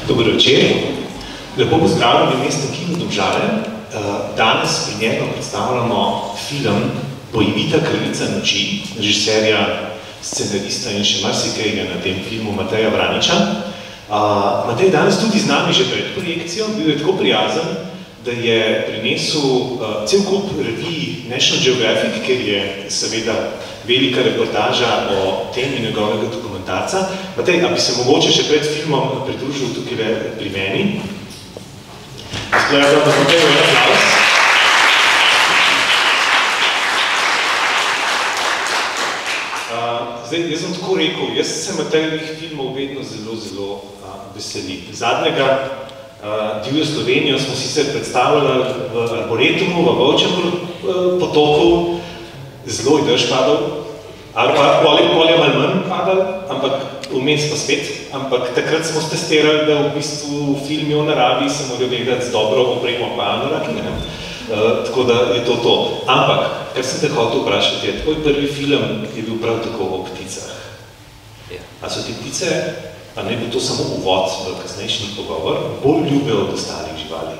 Dober večer. Lepo pozdravljam v mestnem kinu Domžale. Danes pri njega predstavljamo film Bojevita kraljica noči, režiserja, scenarista in še marsikajga na tem filmu Mateja Vraniča. Matej danes tudi z nami že pred projekcijo, bil je tako prijazen, da je prinesel cel kup revij National Geographic, ker je seveda velika reportaža o temi njegovega dokumentarca. Matej, a bi se mogoče še pred filmom pridružil tukaj pri meni? Sklajam, da Matej je en aplavz. Zdaj, jaz sem tako rekel, jaz se Matejevih filmov vedno zelo veselim. Zadnjega Divjo Slovenijo smo sicer predstavljali v Arboretumu, v Volčjem potoku, zelo je dež padal, ali pa polje malo manj padal, ampak vmes pa spet, ampak takrat smo testirali, da v bistvu filmi o naravi se morajo gledati z dobro opremo pa anoraki, ne? Tako da je to. Ampak, kar sem te hotel vprašati, je tvoj prvi film je bil prav tako o pticah. A so ti ptice, pa ne bo to samo uvod v kasnejšnji pogovor, bolj ljube od ostalih živali?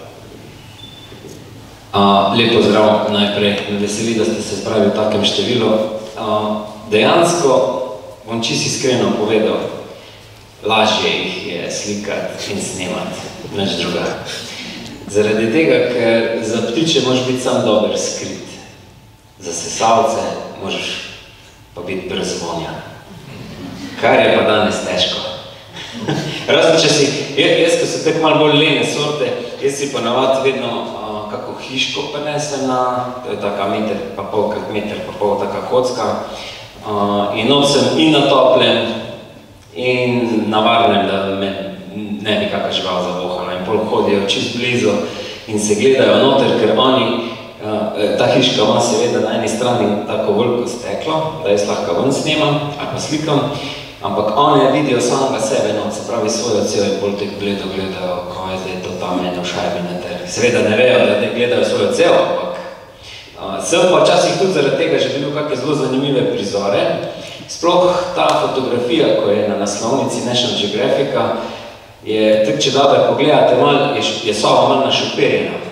Lep pozdrav najprej. Me veseli, da ste se spravili v takem številu. Dejansko, bom čisto iskreno povedal, lažje jih je slikati in snemati, nič druga. Zaradi tega, ker za ptiče moraš biti sam dober skrit. Za sesalce moraš pa biti brez vonja. Kar je pa danes težko. Razen, če si, jaz, ko so tako malo bolj lene sorte, jaz si pa navad vedno kako hiško prinesem to je taka meter pa pol, taka kocka. In nosim in na toplem, in na varnem, da me ne bi kakšna žival zavohala. In pol hodijo čist blizu in se gledajo noter, ker oni, ta hiška ima seveda na eni strani tako veliko steklo, da jaz lahko ven snemam ali pa slikam, ampak one vidijo samega sebe, no, se pravi svojo cel in bolj tek gledajo, ko je zdaj to tam eno šajbi na ter. Seveda ne vejo, da ne gledajo svojo cel, ampak sem pa včasih tudi zaradi tega že bil kakšne zelo zanimive prizore. Sploh ta fotografija, ko je na naslovnici National Geographica, je tako, če dobro pogledate, je sova malo našuperjena.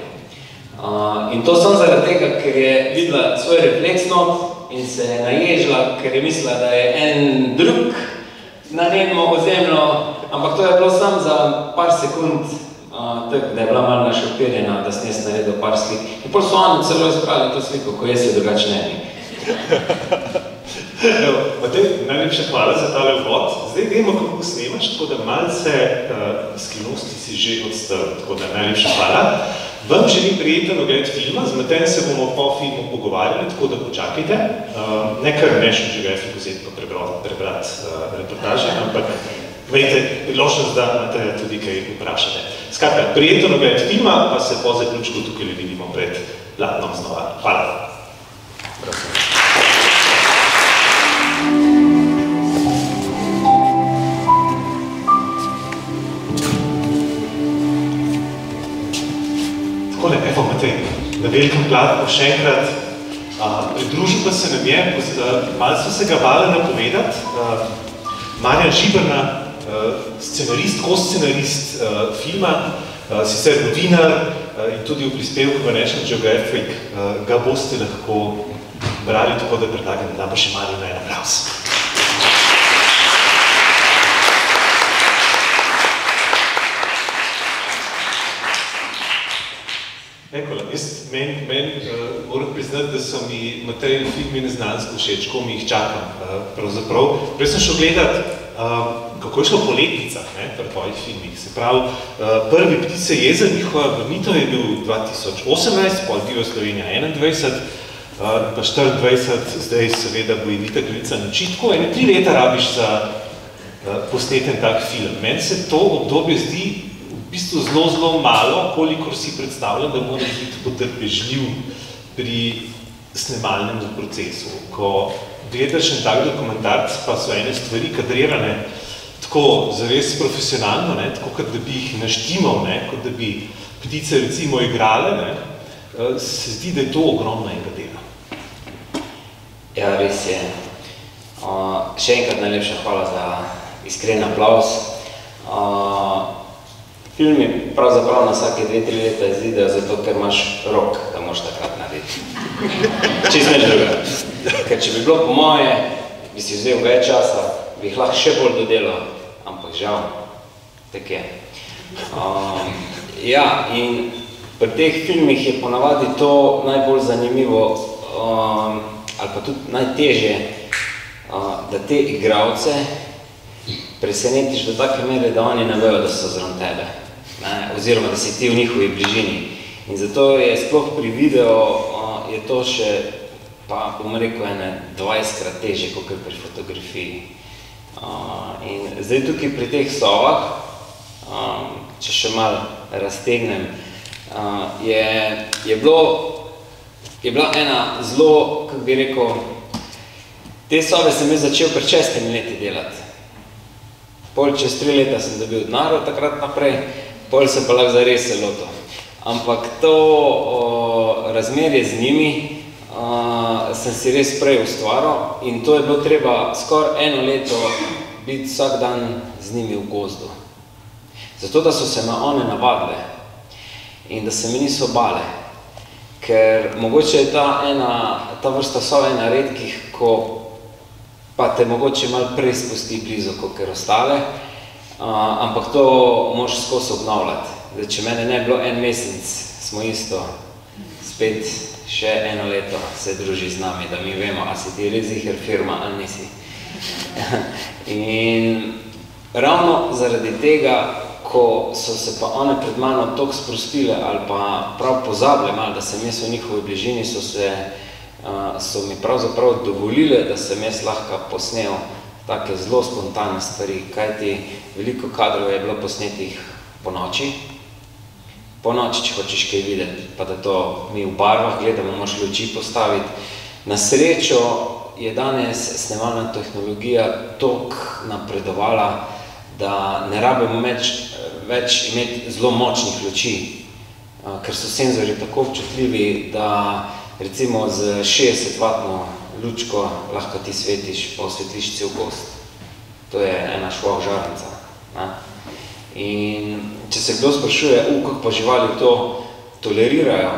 In to sem zaradi tega, ker je videla svoj refleks not in se je naježila, ker je mislila, da je en drug na njeno ozemljo, ampak to je bilo samo za par sekund, tako, da je bila malo našuperjena, da sem jaz naredil par slik. In pol so oni celo izbrali to sliko, ko jaz je drugače ne bi. Matej, najlepša hvala za tale uvod. Zdaj vemo, kako snemaš, tako da malce skrivnosti si že odstrl, tako da najlepša hvala. Vam želim prijeten ogled filma, z Matejem se bomo po filmu pogovarjali, tako da počakajte. Ne kar National Geographic vzeti pa prebrati reportaže, ampak imejte priložnost, da Mateja tudi kaj vprašate. Skratka, prijeten ogled filma, pa se po zaključku tukaj vidimo pred platnom znova. Hvala. Prosim. Takole, evo Matej, na velikem platnu še enkrat pridružil pa se nam je, malo so se ga bale napovedati, Marjan Žiberna, scenarist, ko-scenarist filma, sicer novinar in tudi v prispevku v National Geographic ga boste lahko brali, tako da predlagam, da pa še Marjan en aplavz. Ekola, meni moram priznati, da so mi Matejevi filmi neznansko všeč, ko mi jih čakam pravzaprav. Prej sem šel gledati, kako je šlo po letnicah pri tvojih filmih. Se pravi, prvi Ptice jeza, njihova vrnitev je bil 2018, pol Divja Slovenija 21, pa 24, zdaj seveda Bojevita kraljica noči. Tako, 3 leta rabiš za posneten tak film. Meni se to obdobje zdi v bistvu zelo malo, kolikor si predstavljam, da moraš biti potrpežljiv pri snemalnem procesu. Ko gledaš en tak dokumentarc, pa so ene stvari kadrirane tako zares profesionalno, tako kot da bi jih naštimal, kot da bi ptice recimo igrale, se zdi, da je to ogromno enega dela. Ja, res je. Še enkrat najlepša hvala za iskren aplavz. Filmi pravzaprav na vsake 2-3 leta izvidejo, zato ker imaš rok, da moraš takrat narediti. Čisto nič druga. Ker če bi bilo po moje, bi si vzel več časa, bi jih lahko še bolj dodelal, ampak žal, tak je. Ja, in pri teh filmih je ponavadi to najbolj zanimivo, ali pa tudi najtežje, da te igralce presenetiš do take mere, da oni ne vejo, da so zraven tebe, oziroma da si ti v njihovi bližini. In zato je sploh pri videu, je to še, pa bom rekel, 20krat težje, kot pri fotografiji. In zdaj tukaj pri teh sovah, če še malo raztegnem, je bila ena zelo, kako bi rekel, te sove sem jaz začel pred 6 leti delati. Pol čez 3 leta sem dobil denar od takrat naprej, pol sem pa lahko zares se lotil. Ampak to razmerje z njimi sem si res prej ustvaril in to je bilo treba skoraj 1 leto biti vsak dan z njimi v gozdu. Zato, da so se me one navadile in da se mi niso bale. Ker mogoče je ta vrsta sove ena redkih, ko pa te mogoče malo prej spusti blizu, kot ostale, ampak to moraš skozi obnavljati. Zdaj, če mene ne bilo 1 mesec, smo isto spet še 1 leto se druži z nami, da mi vemo, a si ti res ziher firma ali nisi. In ravno zaradi tega, ko so se pa one pred mano toliko sprostile ali pa prav pozabile malo, da sem jaz v njihovi bližini, so mi pravzaprav dovolile, da sem jaz lahko posnel take zelo spontane stvari, kajti veliko kadrov je bilo posnetih po noči. Po noči, če hočeš kaj videti, pa da to mi v barvah gledamo, moraš luči postaviti. Na srečo je danes snemalna tehnologija toliko napredovala, da ne rabimo več imeti zelo močnih luči, ker so senzori tako občutljivi, da recimo z 60-vatno lučko lahko ti svetiš, pa osvetliš cel gozd. To je ena švoh žarnica. In če se kdo sprašuje, kako pa živali to tolerirajo,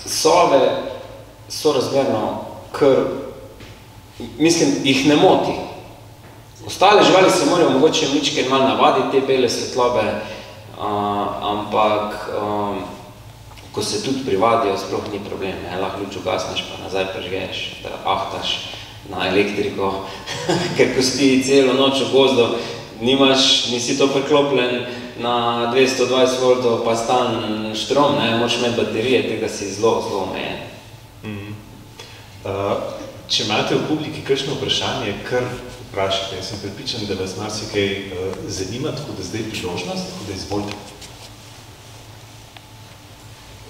sove so razmerno kar, mislim, jih ne moti. Ostale živali se morajo mogoče mičke malo navaditi te bele svetlobe, ampak ko se tudi privadijo, sploh ni problem. Lahko luč ugasneš, pa nazaj prižgeš, da ahtaš na elektriko, ker ko si celo noč v gozdu, nisi to priklopljen na 220 voltov, pa stan štrom, moraš imeti baterije, tega si zelo, zelo omejen. Če imate v publiki kakšno vprašanje, kar vprašajte. Jaz sem pripričan, da vas marsikaj zanima, tako da zdaj priložnost, tako da izvolite.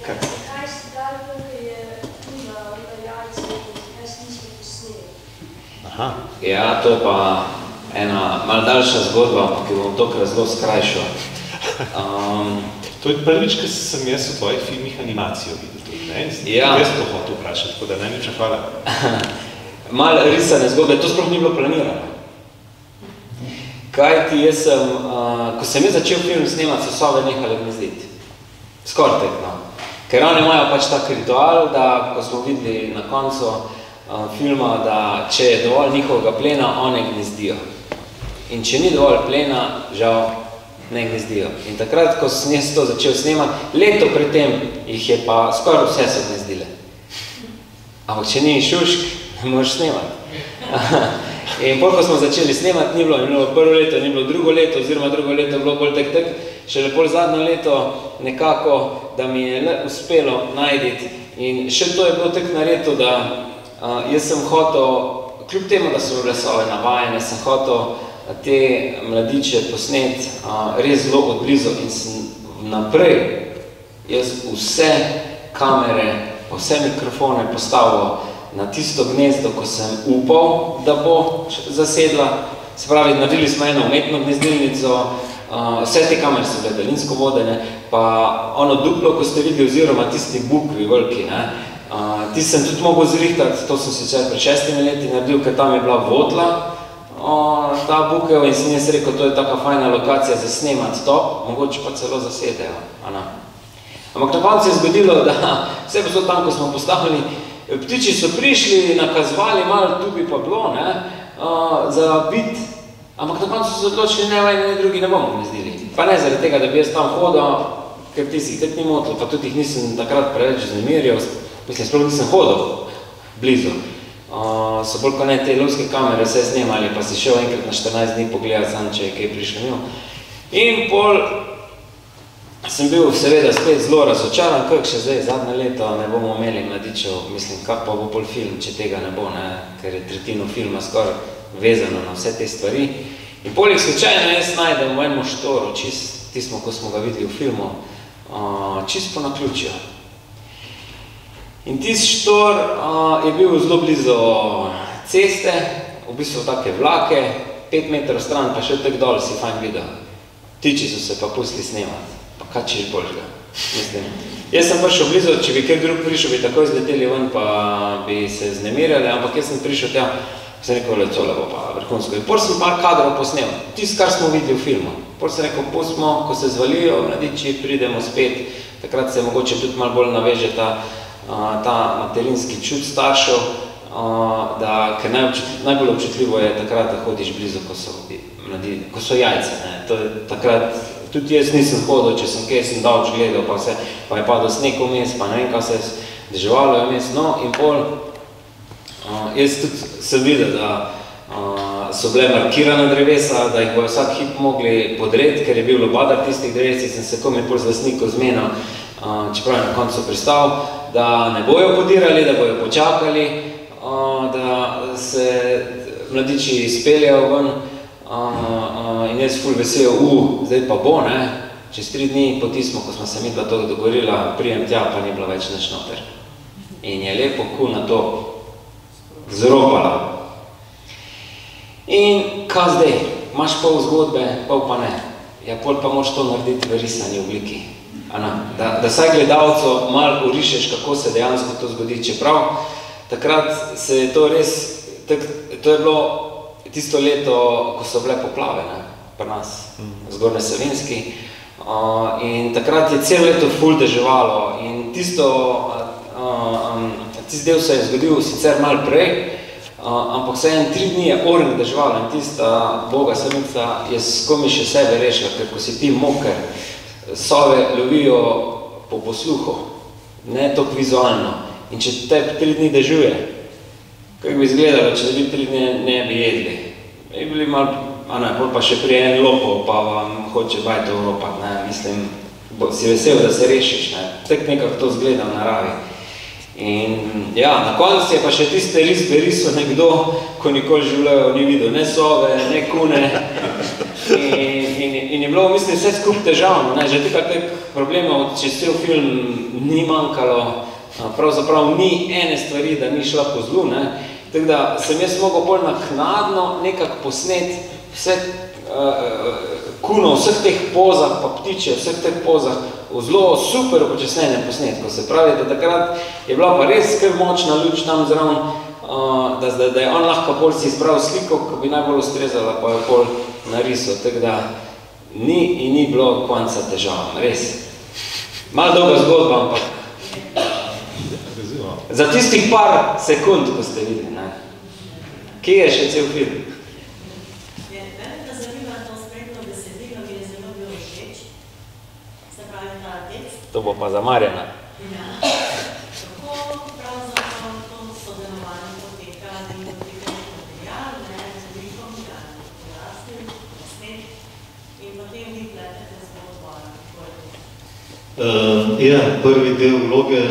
Kaj se dal, ko je tuda udarjalce in kaj se nismo posneli? Aha. Ja, to je pa ena malo daljša zgodba, ampak jo bom tokrat zelo skrajšal. To je prvič, ko sem jaz v tvojih filmih animacijo videl. Ja. Jaz to hotel vprašati, tako da najlepša hvala. Malo risane zgodbe, to sploh ni bilo planirano. Kajti jaz sem, ko sem jaz začel film snemati, so sove nehali gnezditi. Skoraj tekno. Ker oni imajo pač tak ritual, da ko smo videli na koncu filma, da če je dovolj njihovega plena, one gnezdijo. In če ni dovolj plena, žal ne gnezdijo. In takrat, ko sem jaz to začel snemati, leto pred tem jih je pa skoraj vse so gnezdile. Ampak če ni šušk, ne moreš snemati. In pol, ko smo začeli snemati, ni bilo prvo leto, ni bilo drugo leto, oziroma drugo leto je bilo bolj tek, šele pol zadnjo leto nekako, da mi je uspelo najditi. In še to je bilo tek naredil, da jaz sem hotel, kljub temu, da so glasove navajene, sem hotel te mladiče posneti res zelo odblizu in sem naprej jaz vse kamere, vse mikrofone postavil na tisto gnezdo, ko sem upal, da bo zasedla. Se pravi, naredili smo eno umetno gnezdilnico, vse te kamere so bile daljinsko vodene, pa ono duplo, ko ste videli, oziroma tisti bukvi veliki, tisti sem tudi mogel zrihtati, to sem sicer pred 6 leti naredil, ker tam je bila votla, ta bukel in sem jaz rekel, to je taka fajna lokacija za snemati to, mogoče pa celo zasedejo. Ampak na koncu je zgodilo, da vse pa so tam, ko smo postavili, ptiči so prišli, nakazovali malo, tu bi pa bilo, za bit, ampak na koncu so odločili, ne, eni drugi ne bomo gnezdili. Pa ne zaradi tega, da bi jaz tam hodil, ker ti si jih tako ni motil, pa tudi jih nisem takrat preveč znemirjal, mislim, sploh nisem hodil blizu. So bolj kot ne te lovske kamere vse snemali, pa si šel enkrat na 14 dni pogledati sam, če je kaj prišel mimo. In pol sem bil seveda spet zelo razočaran, kako še zdaj, zadnje leto ne bomo imeli mladičev, mislim, kak pa bo pol film, če tega ne bo, ker je tretjino filma skoraj vezano na vse te stvari. In pol jih slučajno jaz najdem v enem štoru, tismo, ko smo ga videli v filmu, čist po naključju. In tisti štor je bil zelo blizu ceste, v bistvu take vlake, 5 metrov stran, pa še tako dol si fajn videl. Ptiči so se pa pustili snemati, pa kaj čiš boljega, mislim. Jaz sem prišel blizu, če bi kjer drug prišel, bi takoj zleteli ven, pa bi se znemirjali, ampak jaz sem prišel tja, sem rekel, leco lepo pa vrhunsko. In pol sem par kadrov posnel, tisto, kar smo videli v filmu. Pol sem rekel, pustimo, ko se zvalijo mladiči, pridemo spet, takrat se mogoče tudi malo bolj naveže ta materinski čut staršev, ker najbolj občutljivo je takrat, da hodiš blizu, ko so jajce. Takrat tudi jaz nisem hodil, če sem kaj sem davč gledal, pa je padel sneg vmes, pa ne vem, kaj se je deževalo vmes. No, in pol, jaz tudi sem videl, da so bile markirane drevesa, da jih bojo vsak hip mogli podreti, ker je bil lobadar tistih drevesih, sem se komi pol z lastnikom zmenil, čeprav je na koncu pristal, da ne bojo podirali, da bojo počakali, da se mladiči izpeljajo ven in jaz ful vesel, zdaj pa bo, čez 3 dni po tismo, ko smo se midva to dogovorila, prijem tja, pa ni bilo več nič noter. In je lepo na to zropala. In kaj zdaj? Imaš pol zgodbe, pol pa ne. Ja, pol pa moraš to narediti v risani obliki. Da saj gledalcu malo urišeš, kako se dejansko to zgodi. Čeprav takrat se je to res, to je bilo tisto leto, ko so bile poplave pri nas, Zgornje Savinjski. In takrat je celo leto ful deževalo in tisti del se je zgodil sicer malo prej, ampak vse 3 dni je orenk deževalo in tista Boga Savinjca je skomi še sebe rešila, ker ko si ti moker, sove lovijo po posluhu, ne toliko vizualno. In če te 3 dni dežuje, kako bi izgledalo, če bi 3 dni ne bi jedli? Je bili malo, bolj pa še pri en lopov, pa vam hoče bajte Evropat, mislim, si vesel, da se rešiš, tak nekako to zgleda v naravi. In ja, na koncu je pa še tiste risbe riso nekdo, ko nikoli življajo ni videl, ne sove, ne kune. In je bilo, mislim, vse skup težavno, že tukaj teh problemov, če cel film ni manjkalo, pravzaprav ni ene stvari, da ni šla po zlu, tako da sem jaz mogel bolj naknadno nekako posneti vse kuno, vseh teh pozah, pa ptiče, vseh teh pozah, v zelo super upočasnjenem posnetku. Se pravi, da takrat je bila pa res kar močna luč tam zraven, da je on lahko bolj si izpravil sliko, ko bi najbolj ustrezala, pa je pol narisal. Tako da ni bilo konca težavam, res. Malo dolga zgodba, ampak za tistih par sekund, ko ste videli, kje je še cel film? To bo pa za Marjana. Kako pravzaprav to sodelovanje poteka, da je poteka material, z veliko odraslim, posnet, in potem vi pletete zgodbo, Ja, prvi del vloge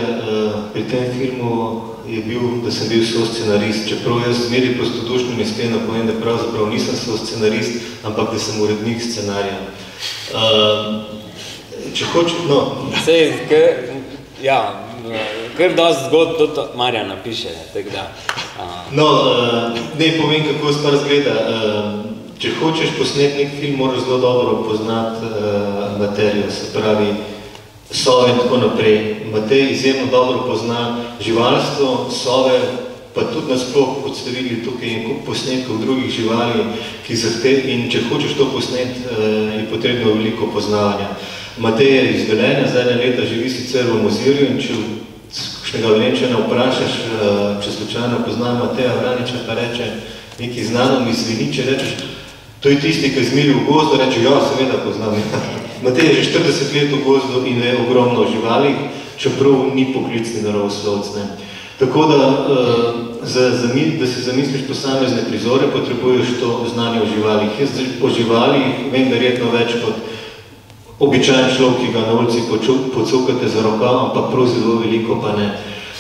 pri tem filmu je bil, da sem bil soscenarist. Čeprav jaz zmeri prostodušnim iskreno povem, da pravzaprav nisem soscenarist, ampak da sem urednik scenarija. Če hočem, Sej, kar dosti zgodb tudi Marjan napiše, tako da. Ne povem, kako stvar zgleda. Če hočeš posneti nek film, moraš zelo dobro poznati materijo, se pravi sove in tako naprej. Matej izjemno dobro pozna živalstvo, sove pa tudi nasploh, kot ste videli tukaj in kup posnetkov drugih živali, in če hočeš to posnet, je potrebno veliko poznavanja. Matej je iz Velenja, zadnja leta živi sicer v Mozirju in če kakšnega Velenčana vprašaš, če slučajno pozna Mateja Vraniča, pa reče, nekaj znano mi zveni, če rečeš, to je tisti, ki zmiri v gozdu, reče, ja, seveda poznam. Matej je že 40 let v gozdu in je ogromno v živalih, čeprav ni poklicni naravoslovec. Tako da, da si zamisliš posamezne prizore, potrebuješ to znanje o živalih. Jaz o živalih vem verjetno več kot običajen človek, ki ga na ulici pocukate za rokav, ampak prav zelo veliko pa ne.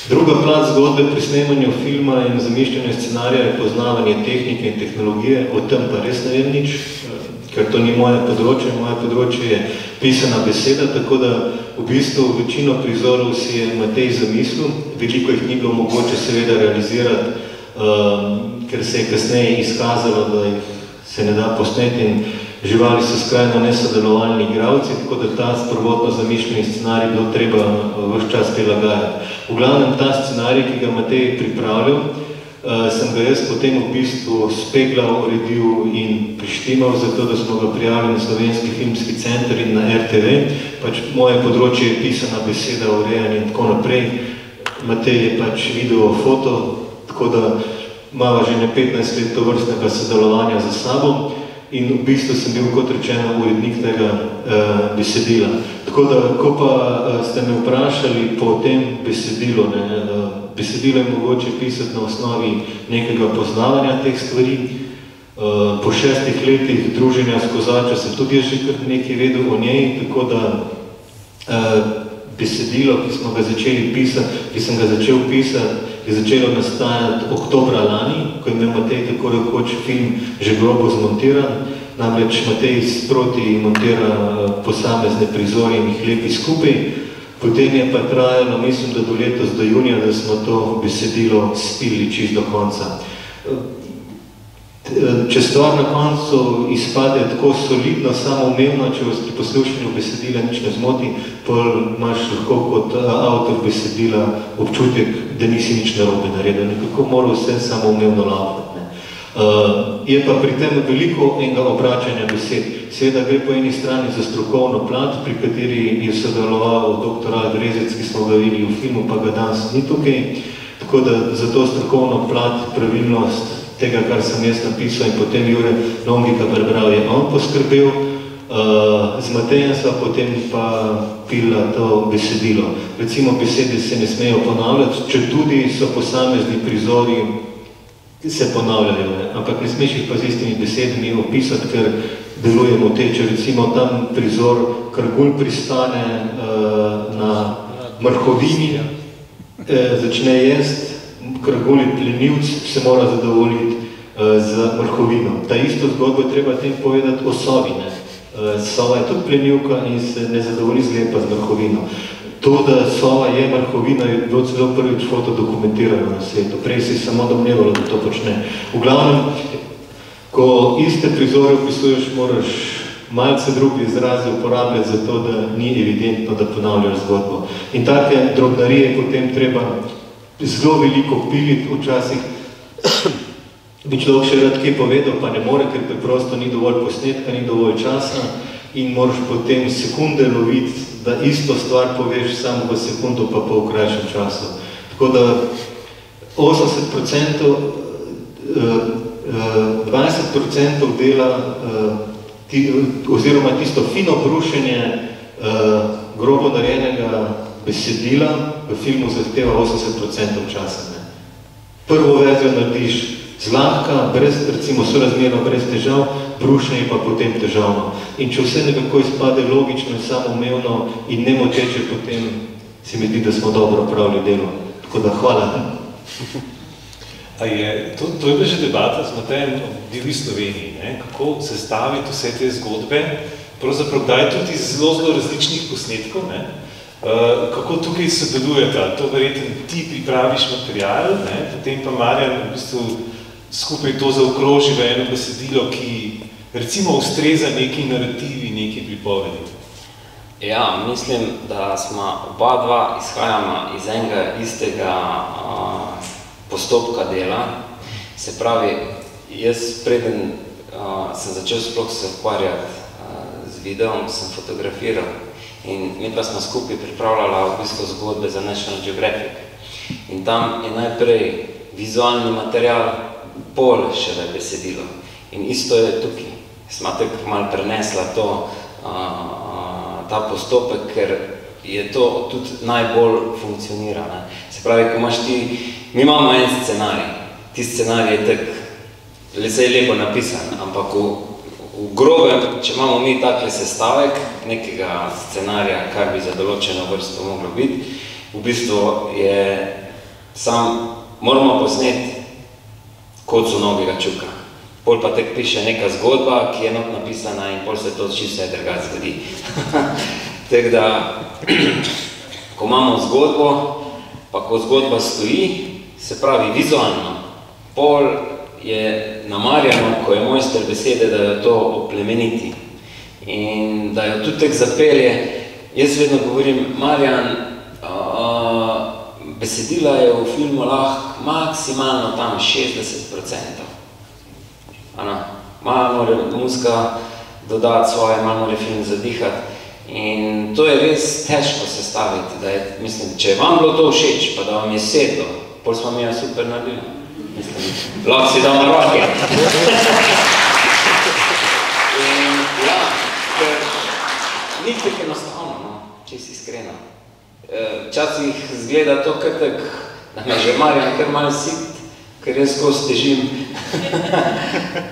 Druga plat zgodbe pri snemanju filma in zamišljanju scenarija je poznavanje tehnike in tehnologije, o tem pa res ne vem nič, ker to ni moje področje je pisana beseda, tako da v bistvu večino prizorov si je Matej zamislil, veliko jih ni bilo mogoče seveda realizirati, ker se je kasneje izkazalo, da jih se ne da posneti in živali so skrajno nesodelovalni igralci, tako da ta prvotno zamišljeni scenarij bilo treba ves čas prilagajati. V glavnem ta scenarij, ki ga Matej pripravljal, sem ga jaz potem v bistvu speglal, uredil in prištimal, zato da smo ga prijavili na Slovenski filmski center in na RTV. Pač moje področje je pisana beseda, urejanje in tako naprej. Matej je pač video, foto, tako da imava že ne 15 let tovrstnega sodelovanja za sabo. In v bistvu sem bil, kot rečeno, urednik tega besedila. Tako da, ko pa ste me vprašali po tem besedilu, besedilo je mogoče pisati na osnovi nekega poznavanja teh stvari. Po 6 letih druženja s Kozačo sem tudi že nekaj vedel o njej, tako da besedilo, ki smo ga začeli pisati, ki sem ga začel pisati, je začelo nastajati oktobra lani, ko je imel Matej tako rekoč film že grobo zmontiran. Namreč Matej sproti montira posamezne prizore in jih lepi skupaj. Potem je pa trajalo, mislim, da do letos, do junija, da smo to besedilo spili čist do konca. Če stvar na koncu izpade tako solidno, samoumevno, če vas pri poslušanju besedila nič ne zmoti, pol imaš lahko kot avtor besedila občutek, da nisi nič narobe naredil. Nekako mora vse samoumevno laufati. Je pa pri tem veliko enega obračanja besed. Seveda gre po eni strani za strokovno plat, pri kateri je sodeloval dr. Alf Rezec, ki smo ga videli v filmu, pa ga danes ni tukaj. Tako da za to strokovno plat, pravilnost tega, kar sem jaz napisal in potem Jure Longika prebral, je on poskrbel. Z Matejem sva potem pa pila to besedilo. Recimo besede se ne smejo ponavljati, če tudi so posamezni prizori se ponavljajo, ampak ne smeš jih pa z istimi besedami opisati, ker deluje moteče. Recimo tam prizor Krgulj pristane na mrhovini, začne jesti, Krgulj plenilc se mora zadovoljiti z mrhovino. Ta isto zgodbo je treba tem povedati o sovi. Sova je tudi plenilka in se ne zadovolji zlepa z mrhovino. To, da sova je mrhovina, je bilo celo prvič fotodokumentirano na svetu. Prej si samo domnevalo, da to počne. V glavnem, ko iste prizore opisuješ, moraš malce drugi izrazi uporabljati za to, da ni evidentno, da ponavljaš zgodbo. In take drobnarije potem treba zelo veliko piliti, včasih bi človek še rad kaj povedal, pa ne more, ker preprosto ni dovolj posnetka, ni dovolj časa in moraš potem sekunde loviti, da isto stvar poveš samo v sekundu, pa po krajšem času. Tako da 80%, 20% dela, oziroma tisto fino brušenje grobo narejenega besedila v filmu zahteva 80% časa. Prvo verzijo narediš zlahka, recimo sorazmerno, brez težav, brušenje pa potem težavno. In če vse nekako izpade logično in samoumevno in ne moteče, potem se mi zdi, da smo dobro pravili delo. Tako da hvala. To je bila že debata z Matejem o divji Sloveniji, kako sestaviti vse te zgodbe, pravzaprav kdaj tudi zelo različnih posnetkov, kako tukaj sodelujeta. To verjetno ti pripraviš material, potem pa Marjan v bistvu skupaj to zaokroži v eno besedilo, ki recimo ustreza neki narativi, neki pripovedi. Ja, mislim, da smo oba dva izhajamo iz enega istega postopka dela. Se pravi, jaz preden sem začel sploh se ukvarjati z videom, sem fotografiral in midva smo skupaj pripravljala v bistvu zgodbe za National Geographic. In tam je najprej vizualni material, pol šele besedilo. In isto je tukaj. Sma tako malo prenesla to, ta postopek, ker je to tudi najbolj funkcionira. Ne? Se pravi, ko imaš ti, mi imamo en scenarij. Ti scenarij je tak, se je lepo napisan, ampak v grobem, če imamo mi takle sestavek nekega scenarija, kar bi za določeno vrsto moglo biti, v bistvu je moramo posneti kocko novega čuka. Pol pa tek piše neka zgodba, ki je not napisana in pol se to čisto drugače zgodi. Tako da, ko imamo zgodbo, pa ko zgodba stoji, se pravi vizualno, pol je namarjeno, ko je mojster besede, da jo to oplemeniti. In da jo tudi tek zapelje. Jaz vedno govorim, Marjan, besedila je v filmu lahko maksimalno tam 60%. Malo mora muzika dodati svoje, malo mora film zadihati. In to je res težko sestaviti, da je, mislim, če vam bilo to všeč, pa da vam je sedlo, pol smo mi jo super naredili. Mislim, lahko si dal na roke. In ja, ker ni tako enostavno, no, če si iskreno. Včasih zgleda to kar tak, da me že Marjan kar malo sit, ker jaz skozi težim.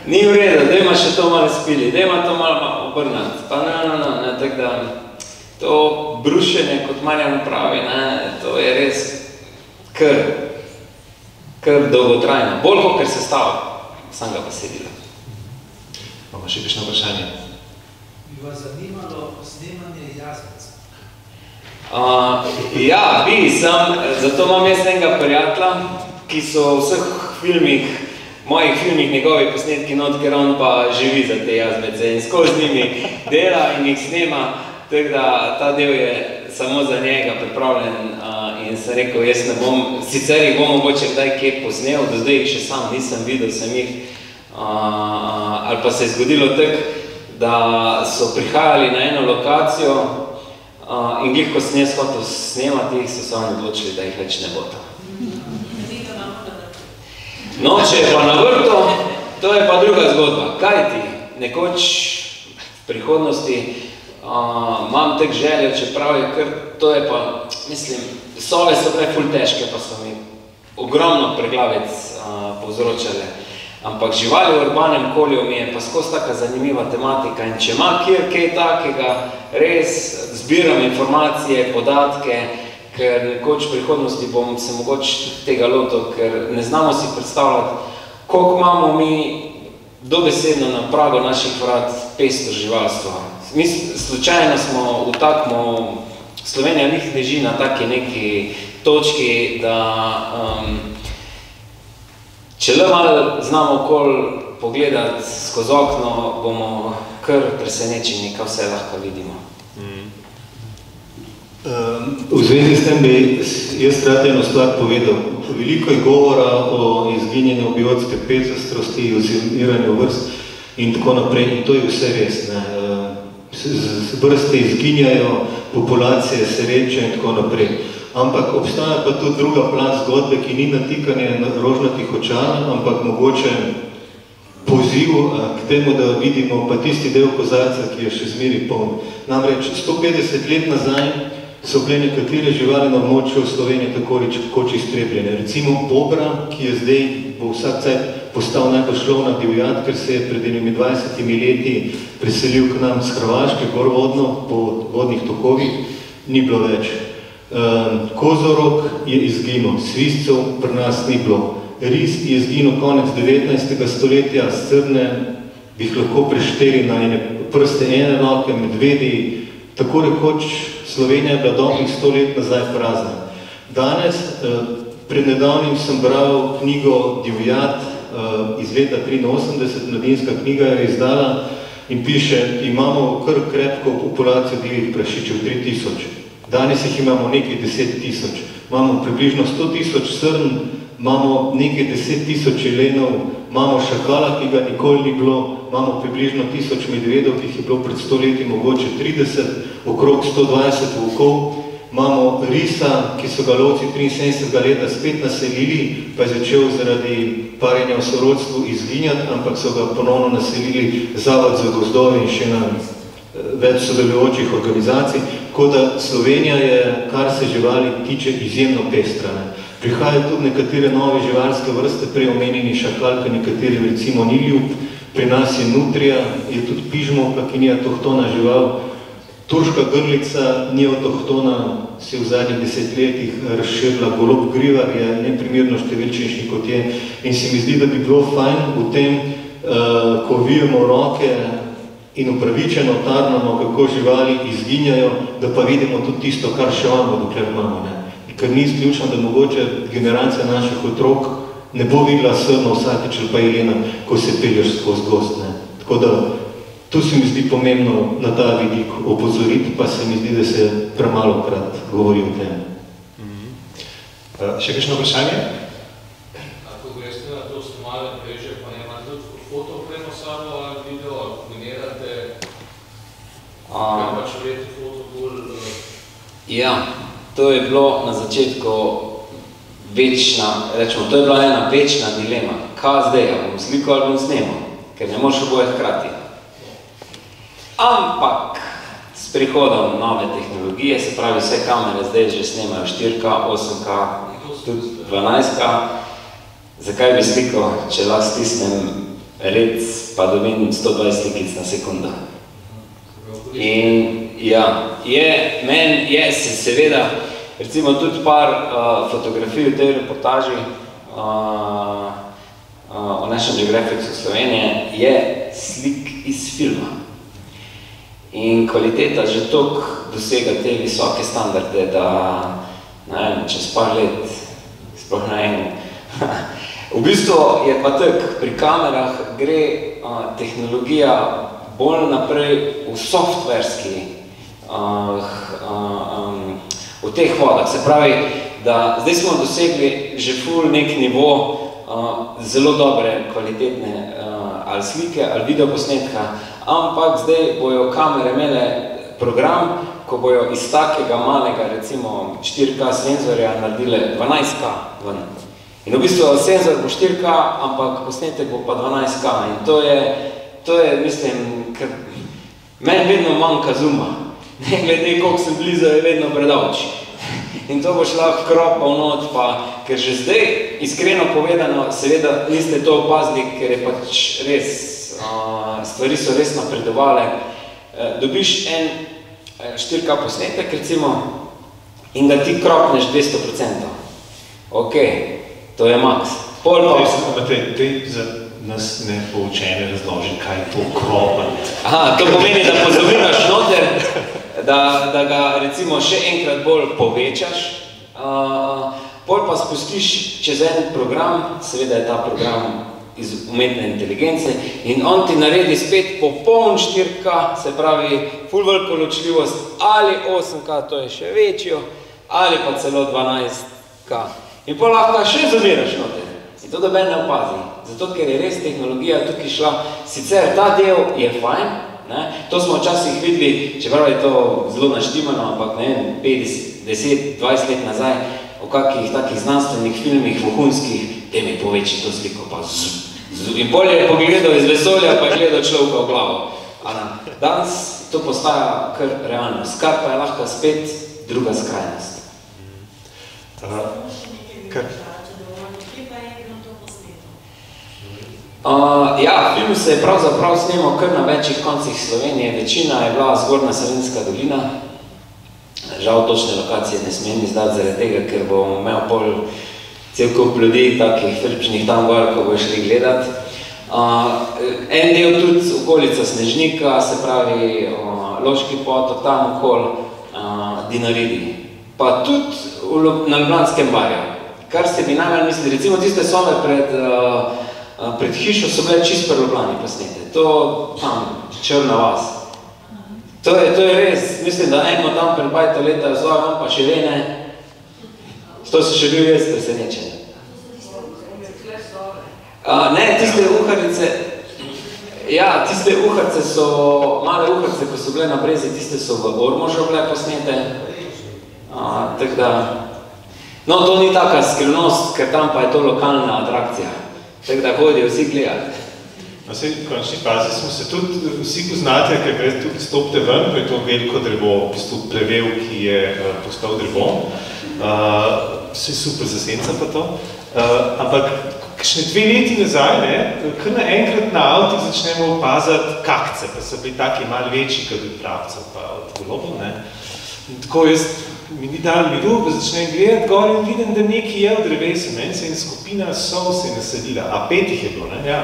Ni v redu, dajma še to malo spili, dajma to malo obrnati. Pa ne, tako da to brušenje, kot Marjan pravi, ne, to je res kar dolgotrajno. Bolj kot ker sestava, sam ga besedila. Imamo še kakšno vprašanje? Bi vas zanimalo snemanje jazbec? Ja, zato imam jaz enega prijatelja, ki so v vseh filmih, mojih filmih, njegovi posnetki not, ker on pa živi za te jazbece in skozi njimi dela in jih snema, tako da ta del je samo za njega pripravljen in sem rekel, jaz ne bom, sicer jih bom mogoče kdaj kje posnel, do zdaj jih še sam nisem videl, sem jih, ali pa se je zgodilo tako, da so prihajali na eno lokacijo in glih, ko sem jaz hotel snemati, so se oni odločili, da jih več ne bo to. No, če je pa na vrtu, to je pa druga zgodba. Kaj ti? Nekoč v prihodnosti imam tek željo, čeprav je kar, to je pa, mislim, sove so bile ful težke, pa so mi ogromno preglavec povzročale. Ampak živali v urbanem okolju mi je pa skozi taka zanimiva tematika in če ima kjer kaj takega, res zbiram informacije, podatke, ker nekoč v prihodnosti bom se mogoče tega lotil, ker ne znamo si predstavljati, koliko imamo mi dobesedno na pragu naših vrat pestro živalstva. Mi slučajno smo v takmo, Slovenija njih leži na taki neki točki, da če le malo znamo okoli pogledati skozi okno, bomo kar presenečeni, kaj vse lahko vidimo. V zvezi s tem bi jaz rad eno stvar povedal. Veliko je govora o izginjenju biotske pestrosti, o zimiranju vrst in tako naprej. In to je vse res. Vrste izginjajo, populacije se reče in tako naprej. Ampak obstaja pa tudi druga plat zgodbe, ki ni natikanje na rožnatih očal, ampak mogoče poziv k temu, da vidimo pa tisti del kozarca, ki je še zmeri poln. Namreč 150 let nazaj so bile nekatere živali na območju Slovenije tako rekoč iztrebljene. Recimo bobra, ki je zdaj, bo vsak cajt postal najbolj lovna divjad, ker se je pred 20 leti preselil k nam z Hrvaške, gorvodno, po vodnih tokovih, ni bilo več. Kozorog je izginil, svizcev pri nas ni bilo. Ris je izginil konec 19. stoletja, srne bi jih lahko prešteli na prste ene roke, medvedi, tako rekoč Slovenija je bila dobrih 100 let nazaj prazna. Danes, pred nedavnim sem bral knjigo Divjad iz leta 83, mladinska knjiga je izdala in piše, imamo kar krepko populacijo divjih prašičev, 3000. Danes jih imamo nekaj 10 000. Imamo približno 100 000 srn, imamo nekaj 10.000 jelenov, imamo šakala, ki ga nikoli ni bilo, imamo približno 1000 medvedov, ki jih je bilo pred 100 leti mogoče 30, okrog 120 volkov, imamo risa, ki so ga lovci 73. leta spet naselili, pa je začel zaradi parjenja v sorodstvu izginjati, ampak so ga ponovno naselili Zavod za gozdove in še na več sodelujočih organizacij, tako da Slovenija je, kar se živali tiče, izjemno pestra. Prihajajo tudi nekatere nove živalske vrste, prej omenjeni šakalka, nekaterim recimo ni ljub, pri nas je nutrija, je tudi pižmovka, ki ni avtohtona žival, turška grlica ni avtohtona, se je v zadnjih desetletjih razširila, golob grivar je neprimerno številčnejši kot je in se mi zdi, da bi bilo fajn v tem, ko vijemo roke in upravičeno tarnamo, kako živali izginjajo, da pa vidimo tudi tisto, kar še imamo, dokler imamo. Ker ni izključno, da mogoče generacija naših otrok ne bo videla srno vsakič ali pa jelena, ko se pelješ skozi gost. Tako da tu se mi zdi pomembno na ta vidik opozoriti, pa se mi zdi, da se premalokrat govori o tem. Še kakšno vprašanje? Ako greste na to snemale mreže, pa nemate tudi fotopremo sabo ali video, ali kombinirate, kaj pa če vjeti foto bolj... Ja, to je bilo na začetku večna, rečemo, to je bila ena večna dilema. Kaj zdaj, ali bom sliko ali bom snemal, ker ne moš oboje hkrati. Ampak s prihodom nove tehnologije, se pravi vse kamere zdaj že snemajo 4K, 8K, tudi 12K, zakaj bi sliko, če lahko stisnem red, pa dobim 120 slikic na sekundo. In ja, meni je seveda, recimo tudi par fotografij v tej reportaži o National Geographic Slovenije je slik iz filma. In kvaliteta že toliko dosega te visoke standarde, da ne vem, čez par let, sploh ne vem. V bistvu je pa tak, pri kamerah gre tehnologija bolj naprej v softverski, v teh vodah. Se pravi, da zdaj smo dosegli že ful nek nivo zelo dobre, kvalitetne ali slike, ali videoposnetka, ampak zdaj bojo kamere imele program, ko bojo iz takega malega, recimo 4K senzorja naredile 12K ven. In v bistvu senzor bo 4K, ampak posnetek bo pa 12K. In to je, mislim, ker meni vedno manjka zooma. Ne glede, koliko sem blizu, je vedno predavč. In to boš lahko kropal not, pa, ker že zdaj, iskreno povedano, seveda niste to opazili, ker je pač res, stvari so res napredovale. Dobiš en 4K posnetek, recimo, in ga ti kropneš 200%. Ok, to je max. Tej za nas nepoučene razloži, kaj je to kropanje. Aha, to pomeni, da pozoviraš noter, da ga recimo še enkrat bolj povečaš, pol pa spustiš čez en program, seveda je ta program iz umetne inteligence, in on ti naredi spet popoln 4K, se pravi ful veliko ločljivost, ali 8K, to je še večjo, ali pa celo 12K. In pol lahko še zoomiraš noter. In to doben ne opazi. Zato, ker je res tehnologija tukaj šla. Sicer ta del je fajn, ne? To smo včasih videli, čeprav je to zelo naštimano, ampak ne vem, 50, 10, 20 let nazaj, o kakih takih znanstvenih filmih, vohunskih, te mi poveči to sliko, pa in bolje je pogledal iz vesolja, pa je gledal človeka v glavo. Danes to postaja kar realnost, kar pa je lahko spet druga skrajnost. Ja, film se je pravzaprav snemal kar na večjih koncih Slovenije. Večina je bila Zgornja Savinjska dolina. Žal točne lokacije ne smem izdati zaradi tega, ker bom imel pol cel kup ljudi, takih fričnih tam gor, ko bo šli gledati. En del tudi okolica Snežnika, se pravi Loški potok, tam okol Dinaridi. Pa tudi na Ljubljanskem barju. Kar ste bi najmanj mislili, recimo tiste sobe pred hišo so bile čist pri Ljubljani posnete. To tam, Črna vas. To je res, mislim, da eno tam pred 5 leta vzval, pa še vene. To se še bil jaz presenečen. Ne, tiste uharice, ja, tiste uharce so, male uharce, ko so bile na Brezi, tiste so v Ormožu bile posnete. Tako da, no, to ni taka skrivnost, ker tam pa je to lokalna atrakcija. Tako da hodijo vsi gledati. No, v končni fazi smo se tudi vsi poznate, ker gre tudi stopite ven, pa je to veliko drevo, v bistvu plevel, ki je postal drevo. Vse super za senca pa to. Ampak kakšne 2 leti nazaj, ne, kar naenkrat na avtih začnemo opazati kakce, pa so bili taki malo večji, kot od pravcev pa od golobov, ne. In tako jaz mi ni dal miru, pa začnem gledati gor in vidim, da nekaj je v drevesu, ne, se ena skupina sov se je nasadila, a 5 jih je bilo, ne, ja,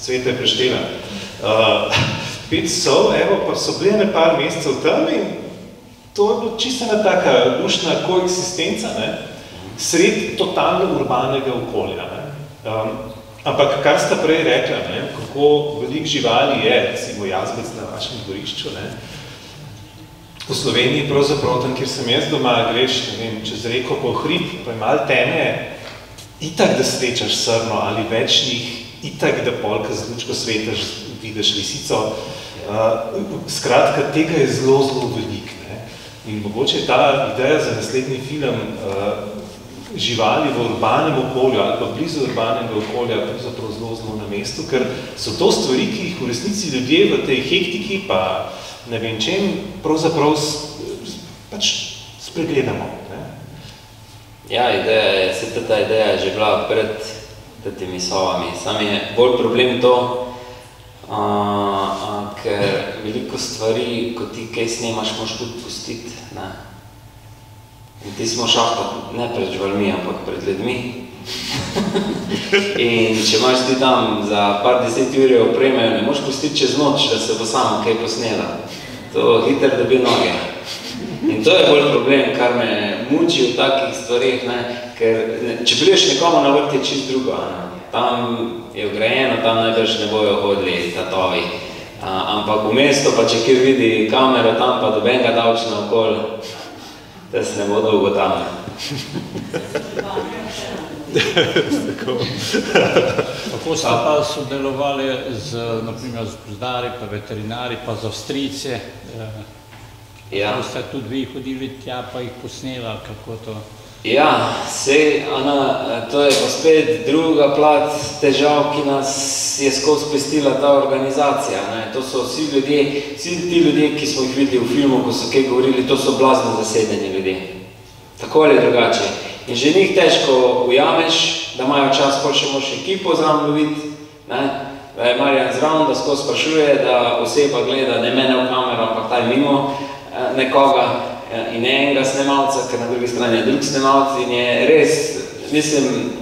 Cveta je preštela. 5 sov, evo, pa so bile na par mesecev tam in to je bilo čisto ena taka luštna koeksistenca, ne, sred totalno urbanega okolja, ne. Ampak kar sta prej rekla, ne, kako veliko živali je, recimo jazbec na vašem dvorišču, ne, v Sloveniji pravzaprav tam, kjer sem jaz doma, greš, ne vem, čez reko po hrib, pa je malo teme, itak, da srečaš srno ali več njih, itak, da polka z lučko svetaš, vidiš lisico. Skratka, tega je zelo, zelo veliko, ne. In mogoče ta ideja za naslednji film živali v urbanem okolju ali pa blizu urbanega okolja pravzaprav zelo, zelo na mestu, ker so to stvari, ki jih v resnici ljudje v tej hektiki pa ne vem čem, pravzaprav pač spregledamo. Ne? Ja, ta ideja je že bila pred temi sovami. Sam je bolj problem to, ker veliko stvari, ko ti kaj snemaš, moš tudi pustiti. Ne? In ti smo šahta ne pred živalmi, ampak pred ljudmi. In če imaš ti tam za par 10 ur opreme, ne moš pustiti čez noč, da se bo samo kaj posnela. To hiter dobi noge. In to je bolj problem, kar me muči v takih stvarih, ne? Ker če prideš nekomu na vrt, je čist drugo. Ne? Tam je vgrajeno, tam najbrž ne bojo hodili tatovi. Ampak v mesto, pa če kjer vidi kamero, tam pa dobenega davčna okol, da se ne bo dolgo tam. Kako ste pa sodelovali naprimer z gozdarji, pa veterinari, pa z Avstrijce? Ja. Ste tudi vi hodili tja, pa jih posnela, kako to? Ja, sej, Ana, to je pa spet druga plat težav, ki nas je skozi pestila ta organizacija. Ne? To so vsi ti ljudje, ki smo jih videli v filmu, ko so kaj govorili, to so blazno zasedeni ljudje. Tako ali drugače. In že njih težko ujameš, da imajo čas, pol še moraš ekipo zraven loviti, ne? Da je Marjan zraven, da skozi sprašuje, da oseba gleda ne mene v kamero, ampak taj mimo nekoga in ne enega snemalca, ker na drugi strani je drug snemalc in je res, mislim,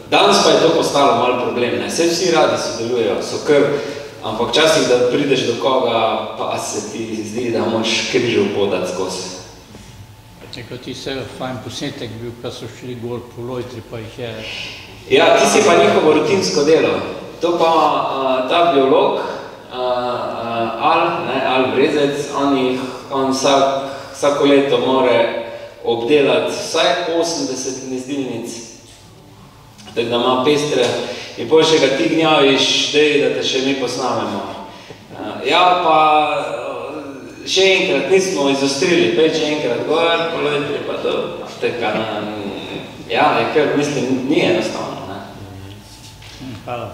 danes pa je to postalo malo problem, ne? Vsi radi sodelujejo, so kar, ampak včasih, da prideš do koga, pa se ti zdi, da moraš križev podati skozi. Nekaj ti se fajn posnetek bil, ko so šli gor po Lojtri, pa jih je... Ja, ti si pa njihovo rutinsko delo. To pa ta biolog, Al Brezec, on vsako leto more obdelati vsaj 80 gnezdilnic, tako da ima pestre in potem še ga ti gnjaviš, da te še mi posnamemo. Ja, pa... Še enkrat nismo izostrili, peč enkrat gor, po Lojtri pa to, teka na... Ja, je kar, mislim, ni enostavno, ne? Hvala.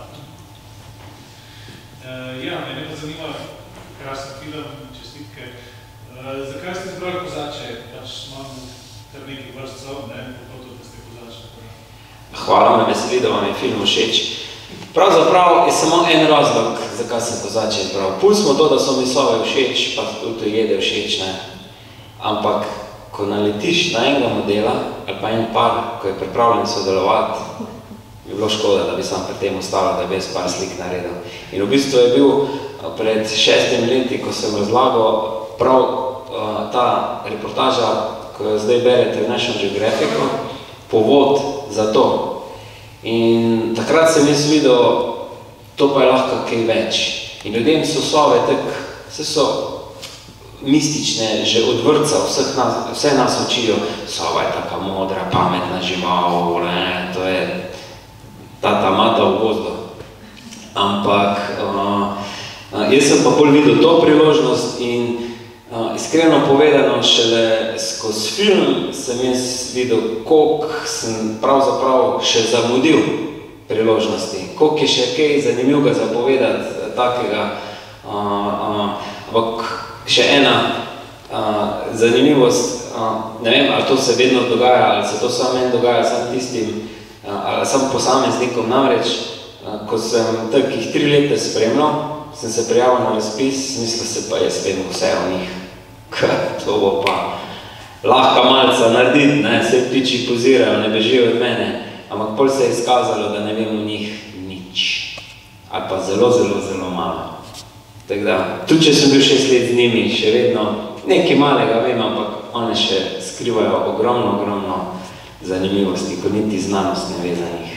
Ja, mene pa zanima, krasen film, čestitke. Zakaj ste izbrali kozače? Pač imam kar nekaj vrstcev, ne? Kako to, da ste kozače? Hvala, me veseli, da vam je film všeč. Pravzaprav je samo en razlog, zakaj sem kozače izbral. Pul smo to, da so mi sove všeč, pa tudi jede všeč, ne. Ampak, ko naletiš na enega modela, ali pa en par, ko je pripravljen sodelovati, bi bilo škoda, da bi sam pri tem ostalo, da bi jaz par slik naredil. In v bistvu je bil pred 6 leti, ko sem razlagal prav ta reportaža, ko jo zdaj berete v National Geographicu, povod za to. In takrat sem jaz videl, to pa je lahko kaj več. In ljudem so sove tako, vse so mistične, že od vrtca, vse nas učijo, sova je taka modra, pametna žival, to je tata mata v gozdu. Ampak jaz sem pa bolj videl to priložnost in iskreno povedano, šele skozi film sem jaz videl, koliko sem pravzaprav še zamudil priložnosti, koliko je še kaj zanimivega zapovedati takega, ampak še ena zanimivost, ne vem, ali to se vedno dogaja, ali se to samo meni dogaja, samo tistim, ali samo posameznikom, namreč, ko sem takih 3 leta spremljal, sem se prijavil na razpis, mislil se pa jaz vem vse o njih, to bo pa lahko malca narediti, vse ptiči pozirajo, ne bežijo od mene, ampak pol se je izkazalo, da ne vem o njih nič, ali pa zelo, zelo, zelo malo. Tako da, tudi če sem bil 6 let z njimi, še vedno nekaj malega vem, ampak one še skrivajo ogromno, ogromno zanimivosti, ko niti znanost ne ve za njih.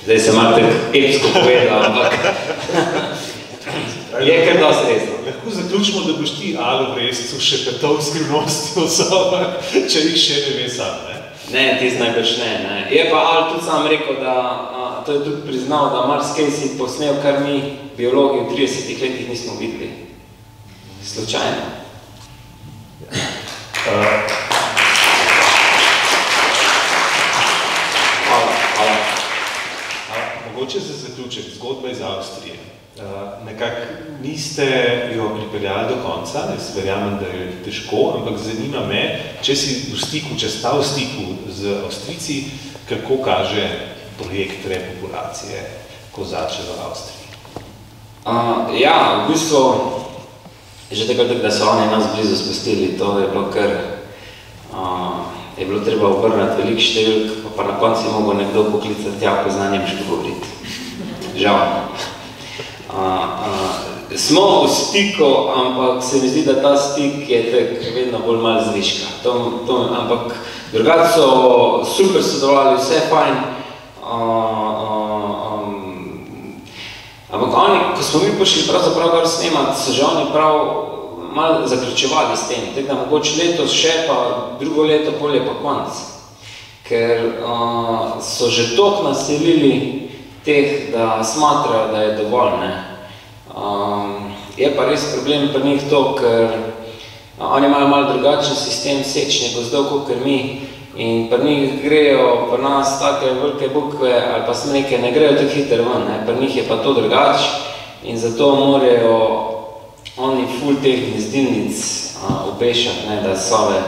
Zdaj sem malo tako epsko povedal, ampak je kar dosti resno. Lahko zaključimo, da boš ti Alo Brezcu še petov skrivnosti osoba, če jih še ne ve sam, ne? Ne, tisto najbrž ne. Je pa Al tudi sam rekel, da to je tudi priznal, da marsikaj si posnel, kar mi biologi v 30 letih nismo videli. Slučajno. Hvala. Mogoče za zaključek, zgodba iz Avstrije. Nekako niste jo pripeljali do konca, jaz verjamem, da je težko, ampak zanima me, če si v stiku, če sta v stiku z Avstrijci, kako kaže projekt repopulacije kozače v Avstriji? Ja, v bistvu, že takrat, da so oni nas blizu spustili, to je bilo kar, je bilo treba obrnati veliko številk, pa na koncu je mogel nekdo poklicati, ja, pozna nemško govoriti. Žal. Smo v stiku, ampak se mi zdi, da ta stik je tak vedno bolj malo zviška. Ampak drugače so super sodelovali, vse fajn. Ampak oni, ko smo mi prišli pravzaprav gor snemati, so že oni prav malo zaključevali s tem. Tako da mogoče letos še, pa drugo leto pol je pa konc. Ker so že toliko naselili teh, da smatrajo, da je dovolj, ne. Je pa res problem pri njih to, ker oni imajo malo drugačen sistem sečnje gozdov, kot mi, in pri njih grejo pri nas take velike bukve ali pa smreke, ne grejo tako hitro ven, ne. Pri njih je pa to drugače in zato morajo oni ful teh gnezdilnic obešati, ne, da sove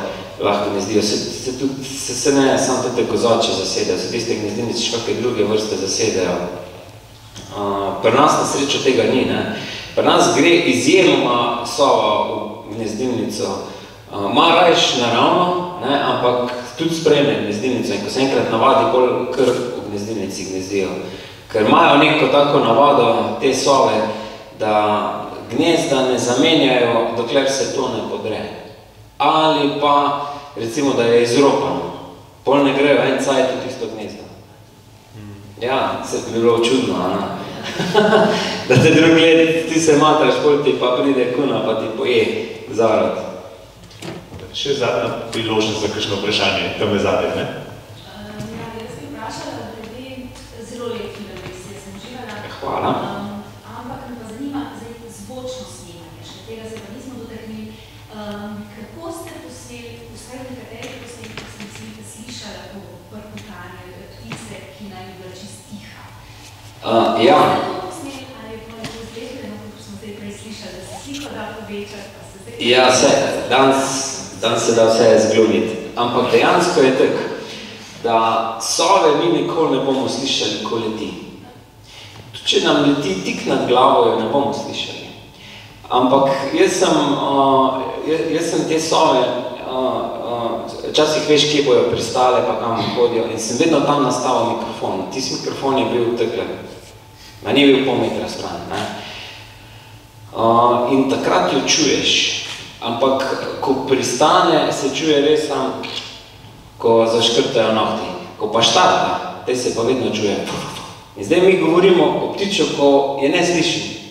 lahko gnezdijo. Se ne samo tudi kozače zasedajo, se tiste gnezdilnice še kakve druge vrste zasedajo. Pri nas na srečo tega ni, ne. Pri nas gre izjemoma sova v gnezdilnico. Ma rajš naravno, ne, ampak tudi sprejme gnezdilnico in ko se enkrat navadi, bolj kar v gnezdilnici gnezdijo. Ker imajo neko tako navado te sove, da gnezda ne zamenjajo, dokler se to ne podre. Ali pa, recimo, da je izropano. Pol ne grejo en cajt v tisto gnezdo. Ja, se bi bilo čudno, Ana. Da te drug let, ti se matraš, pol ti pa pride kuna, pa ti poje zarod. Še zadnja priložnost za kakšno vprašanje, tam je zadnje, ne? Ja, jaz bi vprašala, glede zelo lepih navis, jaz sem živala. Hvala. Ampak me pa zanima zvočno snemanje, še tega se pa nismo dotaknili. Kako ste posneli, vsaj nekateri posneli, ko sem slišala to prkutanje ptice, ki naj bi bila čist tiha? Ja. Ste to posneli, ali je pa nekaj zbezbeno, kot smo zdaj prej slišali, da se sliko da povečati, pa se zdaj... Ja, danes se da vse zglumiti. Ampak dejansko je tako, da sove mi nikoli ne bomo slišali, ko leti. Če nam leti tik nad glavo, jo ne bomo slišali. Ampak jaz sem te sove, včasih veš, kje bojo pristale, pa kam hodijo, in sem vedno tam nastavil mikrofon. Tisti mikrofon je bil takle, ma ni bil pol metra stran, ne. In takrat jo čuješ. Ampak, ko pristane, se čuje res sam, ko zaškrtajo nohti. Ko pa štarta, te se pa vedno čuje. In zdaj mi govorimo o ptiču, ko je ne slišim.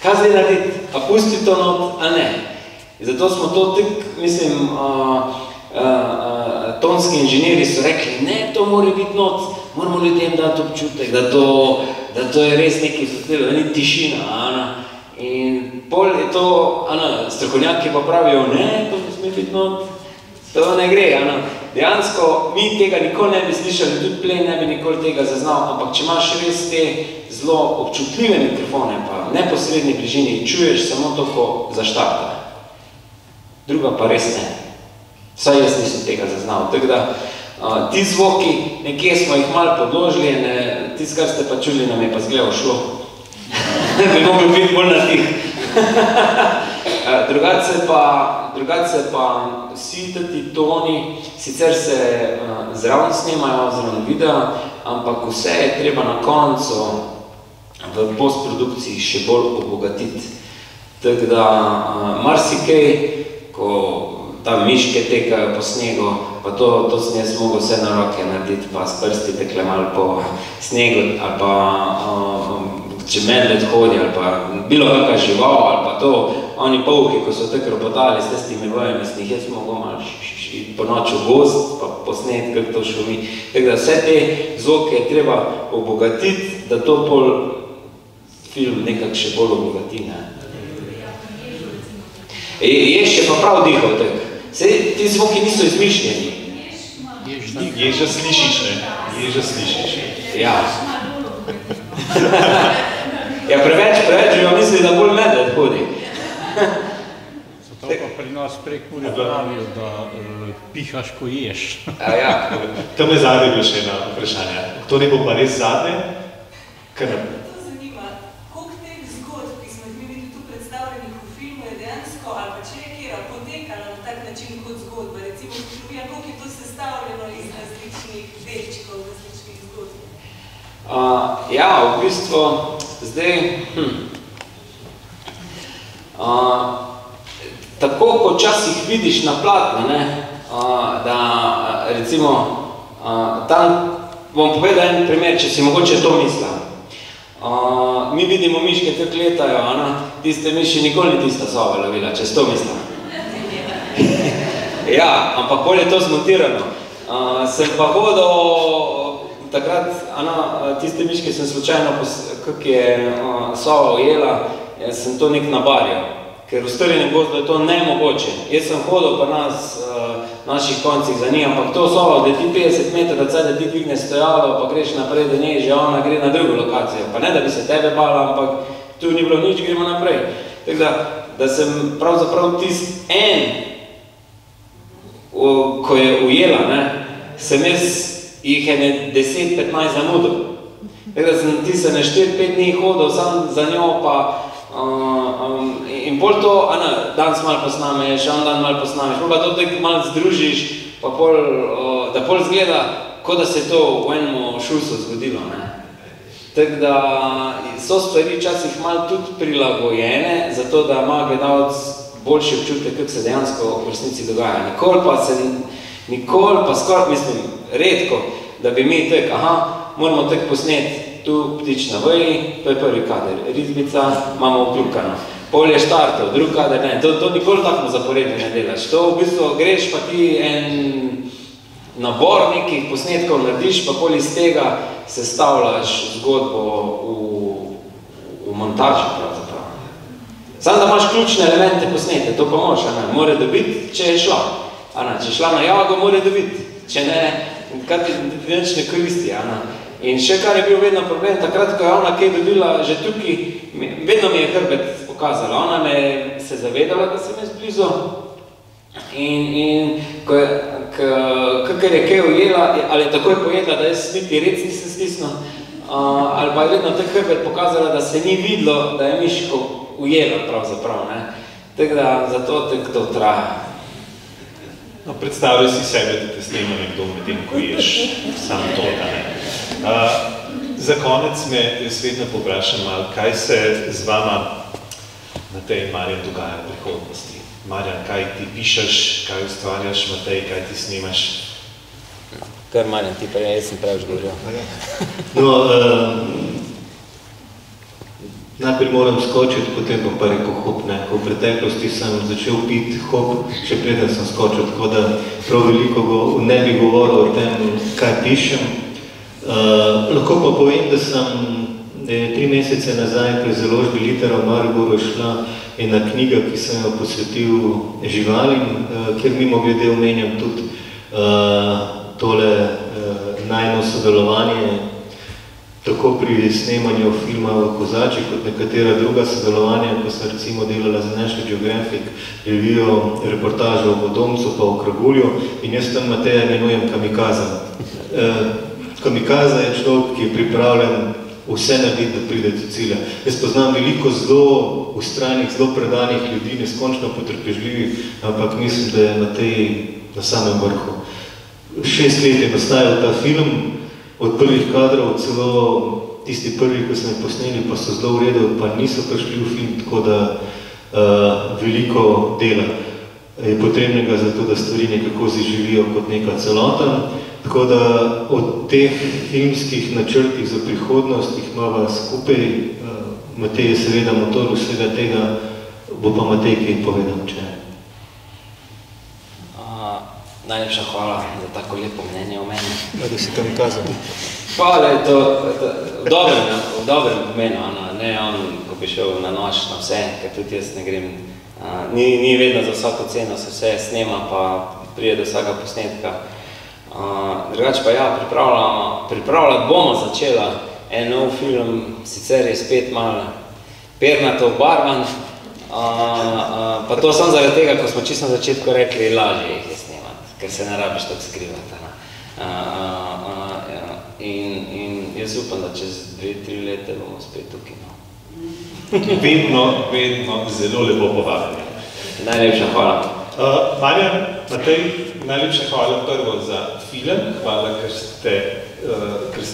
Kaj zdaj narediti? A pusti to not, a ne? In zato smo to tik, mislim, tonski inženiri so rekli, ne, to mora biti not, moramo ljudem dati občutek, da to da to je res nekaj svetilo, da ni tišina. In pol je to, strokovnjaki pa pravijo, ne, to ne sme biti not, to ne gre. Dejansko mi tega nikoli ne bi slišali, tudi plen ne bi nikoli tega zaznal, ampak če imaš res te zelo občutljive mikrofone, pa v neposredni bližini, čuješ samo to, ko zaštarta. Druga pa res ne. Vsaj jaz nisem tega zaznal. Tako da ti zvoki, nekje smo jih malo podložili, tisto, kar ste pa čuli, nam je pa zgledal šlo. Bi mogli biti bolj na tih. Drugače pa vsi ti toni, sicer se zraven snemajo, zraven videa, ampak vse je treba na koncu v postprodukciji še bolj obogatiti. Tako da marsikaj, ko tam miške tekajo po snegu, pa to sem jaz mogel vse na roke narediti, pa s prsti tekle malo po snegu, ali pa če medved hodi, ali pa bilo kakva žival, ali pa to, oni polhi, ko so tako ropotali s tistimi vojami, jaz mogel malo po noči v gozd, pa posnet, kako to šumi. Tako da vse te zvoke je treba obogatiti, da to pol film nekako še bolj obogati. Jež je pa prav dihal tak. Ti zvoki niso izmišljeni. Ježa slišiš, ne? Ježa slišiš. Ja. Ja, preveč bi vam mislili, da bolj medved hodi. Zato pa pri nas Prekmurju pravijo, da pihaš, ko ješ. Ja. To me zadnje bilo še eno vprašanje. To ne bo pa res zadnje? To zanima, koliko teh zgodb, ki smo jih mi videli tu predstavljenih v filmu, je dejansko, ali pa če je kjera potekala na tak način kot zgodba, recimo, koliko je to sestavljeno iz različnih delčkov, različnih zgodb? Ja, v bistvu, zdaj, tako kot včasih vidiš na platnu, da recimo, tam bom povedal en primer, če si mogoče to mislil. Mi vidimo miške, kako letajo, tiste miši nikoli ni tista sova lovila, če si to mislil. Ja, ampak bolj je to zmontirano. Sem pa hodil takrat, tiste miške sem slučajno, kak je sova ujela, sem to nek nabarjal, ker v strjenem gozdu je to nemogoče. Jaz sem hodil pa naših koncih za njih, ampak to sova, da ti 50 metrov, da ti dvigne stojalo, pa greš naprej, da ne, že ona gre na drugo lokacijo. Pa ne, da bi se tebe bala, ampak tu ni bilo nič, gremo naprej. Tako da sem pravzaprav tist ko je ujela, sem jaz jih je 10-15 zamudil. Tako da sem tiste 4-5 dni hodil sam za njo, pa in bolj to, danes malo posnameš, dan malo posnameš, pa to tako malo združiš, pa da pol zgleda, kot da se to v enem šusu zgodilo. Tako da so stvari včasih malo tudi prilagojene, zato da ima gledalec boljši občutek, kako se dejansko v resnici dogaja. Nikoli pa skoraj, mislim, redko, da bi mi tako, moramo tako posneti, tu ptič na vrji, to je prvi kader, rizbica, imamo obljubkano. Pol je štartov, drug kader, ne, to nikoli tako zaporedno ne delaš. To v bistvu greš pa ti en nabor nekih posnetkov narediš, pa pol iz tega sestavljaš zgodbo v montaži pravzaprav. Samo da imaš ključne elemente posnete, to pa moraš, mora dobiti, če je šla. Če je šla na jago, mora dobiti, če ne, kaj ti več ne koristi. In še kar je bil vedno problem, takrat, ko je ona kaj dobila, že tukaj, vedno mi je hrbet pokazala. Ona me se zavedala, da sem jaz blizu. In kakor je kaj ujela, ali takoj pojedla, da jaz niti rec nisem stisnil, ali pa je vedno tak hrbet pokazala, da se ni videlo, da je miško ujela pravzaprav. Tako da zato to traja. Predstavljaj si sebe, da te snema nekdo med tem, ko ješ sam to. Za konec me jaz vedno povprašam malo, kaj se z vama Matej in Marjan dogaja v prihodnosti. Marjan, kaj ti pišeš, kaj ustvarjaš, Matej, kaj ti snimaš? Kar Marjan, ti pa jaz sem preveč govoril. Najprej moram skočiti, potem bom pa rekel hop. V preteklosti sem začel piti hop, še preden sem skočil, tako da prav veliko ne bi govoril o tem, kaj pišem. Lahko pa povem, da sem da je 3 mesece nazaj pri založbi Litera v Mariboru šla ena knjiga, ki sem jo posvetil živalim, kjer mimogrede omenjam tudi tole najno sodelovanje tako pri snemanju filma v Kozači, kot nekatera druga sodelovanja, ko sem recimo delala za National Geographic, revijo, reportažo o Domcu pa o Kragulju in jaz tam Mateja imenujem kamikaza. Kamikaza je človek, ki je pripravljen vse narediti, da pride do cilja. Jaz poznam veliko zelo ustrajnih, zelo predanih ljudi, neskončno potrpežljivih, ampak mislim, da je Matej na samem vrhu. 6 let je nastajal ta film, od prvih kadrov, celo tisti prvi, ko smo jih posneli, pa so zelo v redu, pa niso prišli v film, tako da veliko dela je potrebnega za to, da stvari nekako zaživijo kot neka celota. Tako da od teh filmskih načrtih za prihodnost jih imava skupaj. Matej je seveda motor vsega tega, bo pa Matej kaj povedal, če ne. Najlepša hvala za tako lepo mnenje o meni. Da si kamikaza. Hvala, je to v dobrem pomenu, ne on, ko bi šel na nož na vse, ker tudi jaz ne grem. Ni vedno za vsako ceno se vse snema, pa prije do vsega posnetka. Drugače pa ja, pripravljati bomo začela en nov film, sicer je spet malo pernato obarvan, pa to samo zaradi tega, ko smo čisto na začetku rekli, lažje jih je snemati, ker se ne rabiš tako skrivati. In jaz upam, da čez 2-3 leta bomo spet tukaj. Vedno zelo lepo povabljeni. Najlepša hvala. Marjan, Matej, najlepša hvala prvo za film, hvala, ker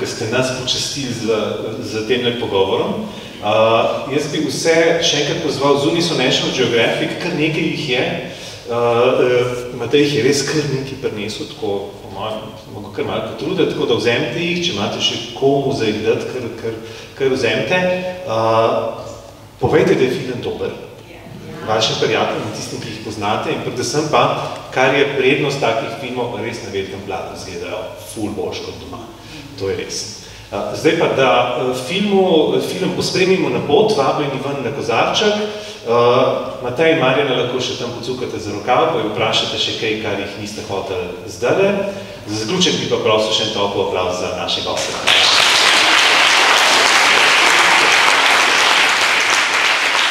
ste nas počastili z temle pogovorom. Jaz bi vse še enkrat pozval, zunaj so National Geographic, kar nekaj jih je. Matej jih je res kar nekaj prinesel, tako mogo kar malo potruditi, tako da vzemite jih, če imate še komu za jih dati, kar vzemite. Povejte, da je film dober, vašim prijateljem, tistim, ki jih poznate, in predvsem pa, kar je prednost takih filmov, pa res na velikem platu izgledajo ful boljš kot doma. To je res. Zdaj pa, da film pospremimo na pot, vabljeni ven na Kozarček. Matej in Marjana lahko še tam pocukate za rokav, pa jo vprašate še kaj, kar jih niste hoteli zdajle. Za zaključek bi pa prosil še en topel aplavz za naše goste.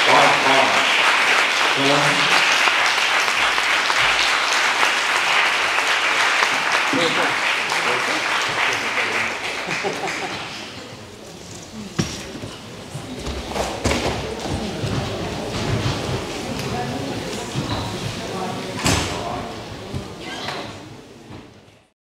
Hvala.